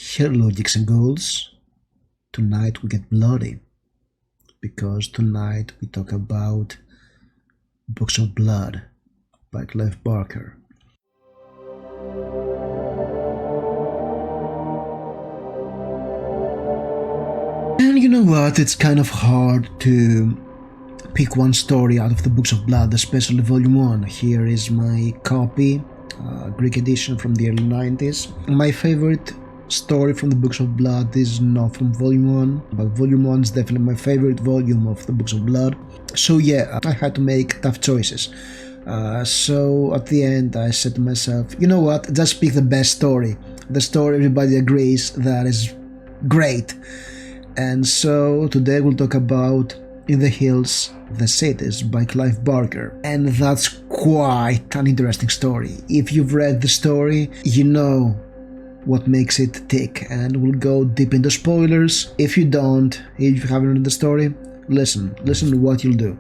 Hello, Jigs and Ghouls. Tonight we get bloody because tonight we talk about Books of Blood by Clive Barker. And you know what? It's kind of hard to pick one story out of the Books of Blood, especially Volume 1. Here is my copy, Greek edition from the early 90s. My favorite story from the Books of Blood is not from Volume 1, but Volume 1 is definitely my favorite volume of the Books of Blood. So yeah, I had to make tough choices. So at the end I said to myself, you know what, just pick the best story. The story everybody agrees that is great. And so today we'll talk about In the Hills, the Cities by Clive Barker. And that's quite an interesting story. If you've read the story, you know what makes it tick, and we'll go deep into spoilers. If you don't, if you haven't read the story, listen to what you'll do.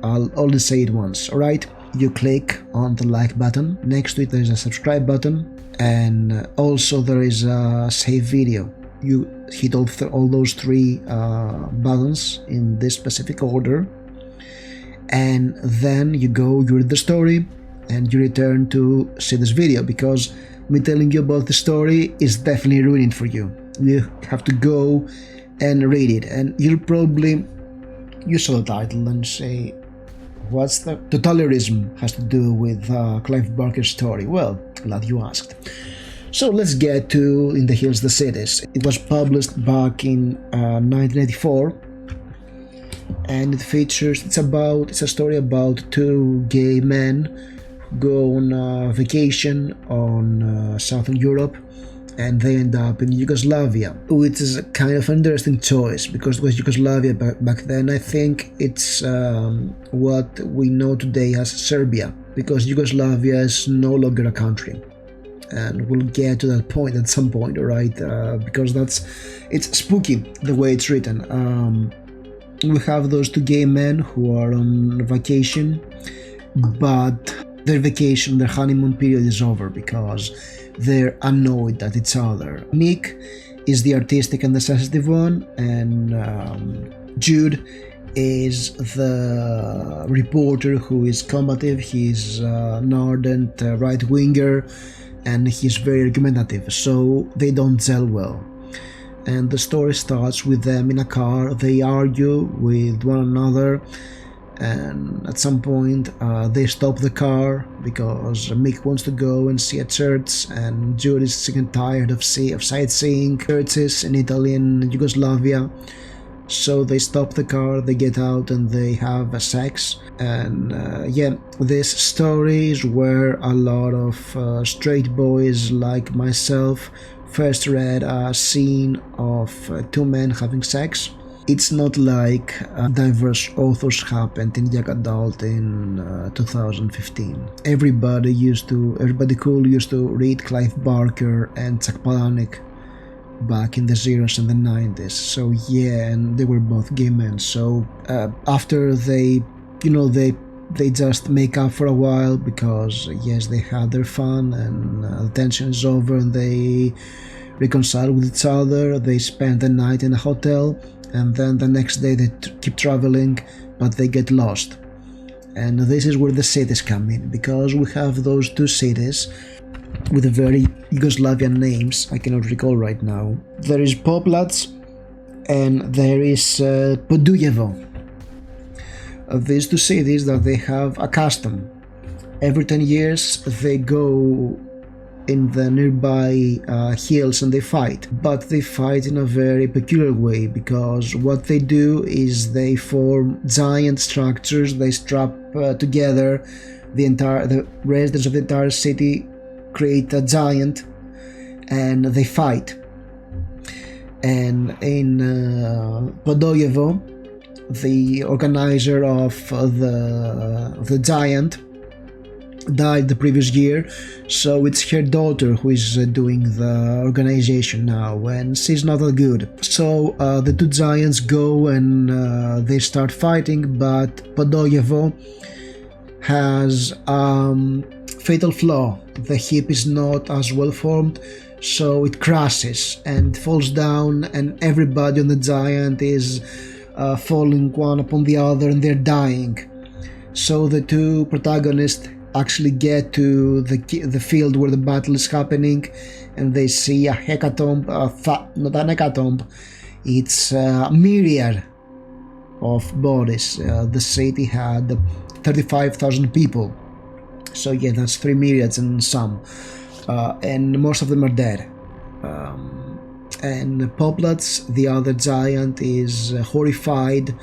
I'll only say it once, alright? You click on the like button, next to it there is a subscribe button, and also there is a save video. You hit all those three buttons in this specific order, and then you read the story, and you return to see this video, because me telling you about the story is definitely ruining for you. You have to go and read it, and you'll probably, you saw the title and say, what's the totalitarianism has to do with Clive Barker's story? Well, glad you asked. So let's get to In the Hills, the Cities. It was published back in 1984, and it's a story about two gay men go on vacation on Southern Europe, and they end up in Yugoslavia, which is a kind of interesting choice because it was Yugoslavia back then. I think it's what we know today as Serbia, because Yugoslavia is no longer a country, and we'll get to that point at some point, alright? Because it's spooky the way it's written. We have those two gay men who are on vacation, but their vacation, their honeymoon period is over because they're annoyed at each other. Nick is the artistic and the sensitive one, and Jude is the reporter who is combative. He's an ardent right-winger, and he's very argumentative, so they don't gel well. And the story starts with them in a car. They argue with one another, and at some point they stop the car because Mick wants to go and see a church, and Jude is sick and tired of sightseeing churches in Italy and Yugoslavia. So they stop the car, they get out, and they have sex. And this story is where a lot of straight boys like myself first read a scene of two men having sex. It's not like diverse authors happened in young adult in 2015. Everybody cool used to read Clive Barker and Chuck Palahniuk back in the zeros and the 90s. So yeah, and they were both gay men. So after they just make up for a while because yes, they had their fun, and the tension is over, and they reconcile with each other. They spend the night in a hotel, and then the next day they keep traveling, but they get lost. And this is where the cities come in, because we have those two cities with very Yugoslavian names. I cannot recall right now. There is Poplac and there is Podujevo. These two cities that they have a custom. Every 10 years they go in the nearby hills and they fight, but they fight in a very peculiar way, because what they do is they form giant structures. They strap together the residents of the entire city, create a giant, and they fight. And in Podojevo, the organizer of the giant died the previous year, so it's her daughter who is doing the organization now, and she's not that good. So the two giants go and they start fighting, but Podojevo has fatal flaw. The hip is not as well formed, so it crashes and falls down, and everybody on the giant is falling one upon the other, and they're dying. So the two protagonists actually get to the field where the battle is happening, and they see a hecatomb, not an hecatomb, it's a myriad of bodies. The city had 35,000 people, so yeah, that's 3 myriads and some, and most of them are dead. And Poplats, the other giant, is horrified,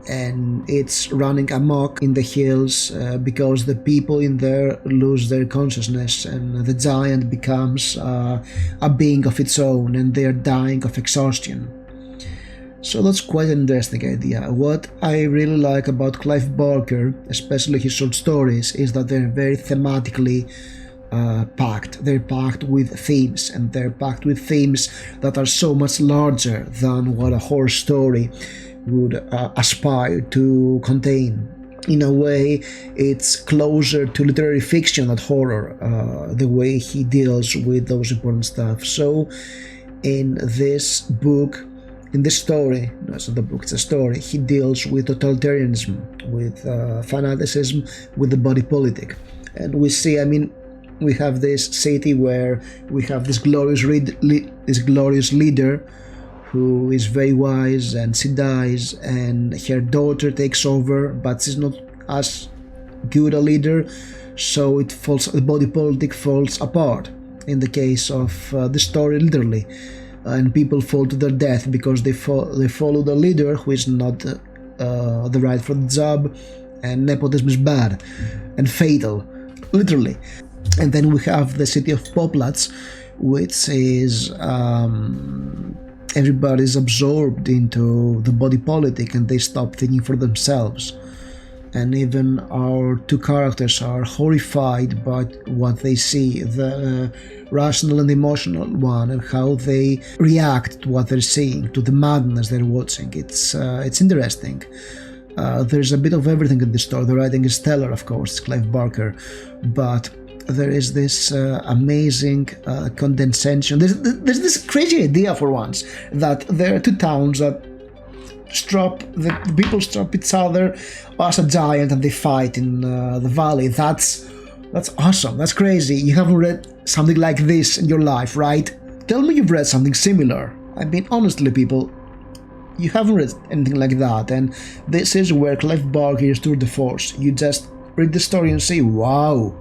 and it's running amok in the hills because the people in there lose their consciousness, and the giant becomes a being of its own, and they are dying of exhaustion. So that's quite an interesting idea. What I really like about Clive Barker, especially his short stories, is that they're very thematically packed. They're packed with themes, and they're packed with themes that are so much larger than what a horror story would aspire to contain. In a way, it's closer to literary fiction than horror, the way he deals with those important stuff. So in this book, in this story, no, it's not the book, it's a story, he deals with totalitarianism, with fanaticism, with the body politic. And we see, we have this city where we have this glorious leader who is very wise, and she dies, and her daughter takes over, but she's not as good a leader, so the body politic falls apart. In the case of the story, literally, and people fall to their death because they follow the leader who is not the right for the job, and nepotism is bad and fatal, literally. And then we have the city of Poplats, which is everybody's absorbed into the body politic, and they stop thinking for themselves. And even our two characters are horrified by what they see, the rational and emotional one, and how they react to what they're seeing, to the madness they're watching. It's interesting. There's a bit of everything in this story. The writing is stellar, of course, it's Clive Barker, but there is this amazing condensation. There's this crazy idea for once that there are two towns that the people strap each other as a giant, and they fight in the valley. That's awesome. That's crazy. You haven't read something like this in your life, right? Tell me you've read something similar. Honestly, people, you haven't read anything like that, and this is where Clive Barker is tour de force. You just read the story and say, wow,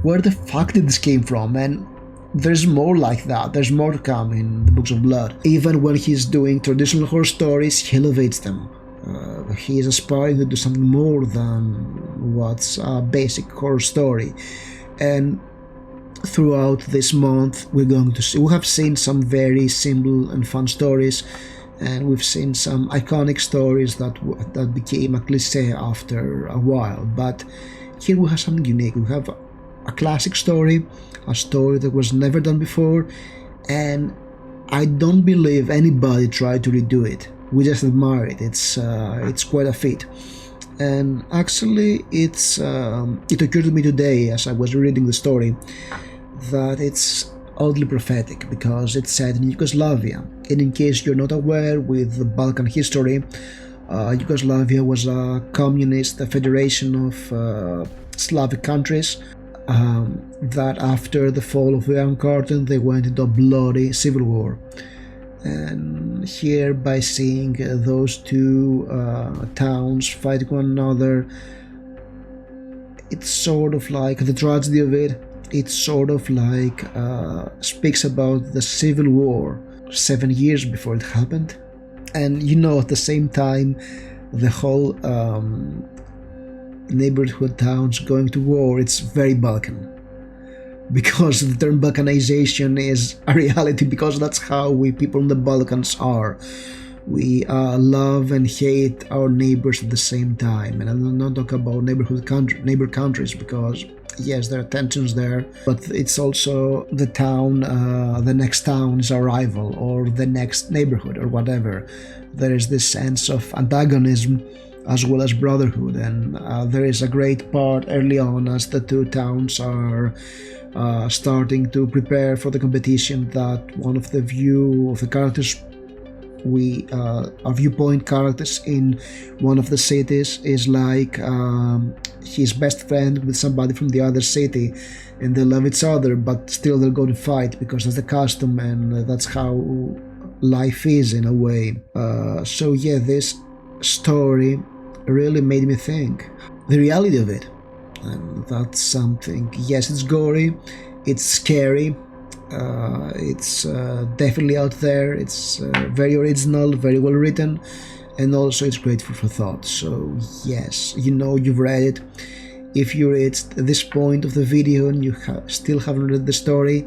where the fuck did this came from? And there's more like that. There's more to come in the Books of Blood. Even when he's doing traditional horror stories, he elevates them. He is aspiring to do something more than what's a basic horror story. And throughout this month, we have seen some very simple and fun stories, and we've seen some iconic stories that became a cliche after a while. But here we have something unique. We have a classic story, a story that was never done before, and I don't believe anybody tried to redo it. We just admire it. It's quite a feat. And actually, it occurred to me today as I was reading the story that it's oddly prophetic, because it's set in Yugoslavia. And in case you're not aware, with the Balkan history, Yugoslavia was a communist federation of Slavic countries that after the fall of the Iron Curtain, they went into a bloody civil war. And here, by seeing those two towns fighting one another, it's sort of like the tragedy of it. It sort of like speaks about the civil war 7 years before it happened. And at the same time, the whole neighborhood towns going to war, it's very Balkan, because the term Balkanization is a reality, because that's how we people in the Balkans are. We love and hate our neighbors at the same time. And I'm not talking about neighbor countries, because yes, there are tensions there, but it's also the town, the next town is our rival, or the next neighborhood, or whatever. There is this sense of antagonism as well as brotherhood, and there is a great part early on as the two towns are starting to prepare for the competition, that one of the view of the characters our viewpoint characters in one of the cities is like his best friend with somebody from the other city, and they love each other, but still they'll go to fight because that's the custom, and that's how life is in a way. So yeah, this story really made me think the reality of it, and that's something. Yes, it's gory, it's scary, it's definitely out there, it's very original, very well written, and also it's great for thought. So yes, you've read it. If you reached this point of the video and you still haven't read the story,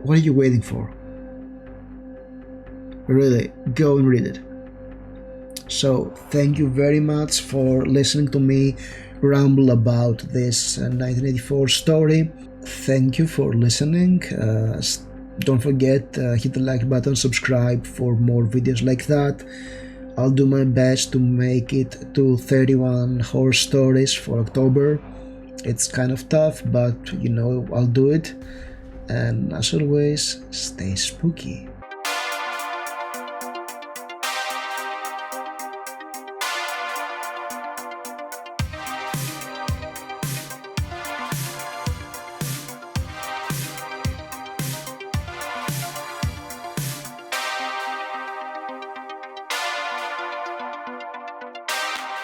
what are you waiting for? Really, go and read it. So thank you very much for listening to me ramble about this 1984 story. Thank you for listening. Don't forget, hit the like button, subscribe for more videos like that. I'll do my best to make it to 31 horror stories for October. It's kind of tough, but I'll do it. And as always, stay spooky.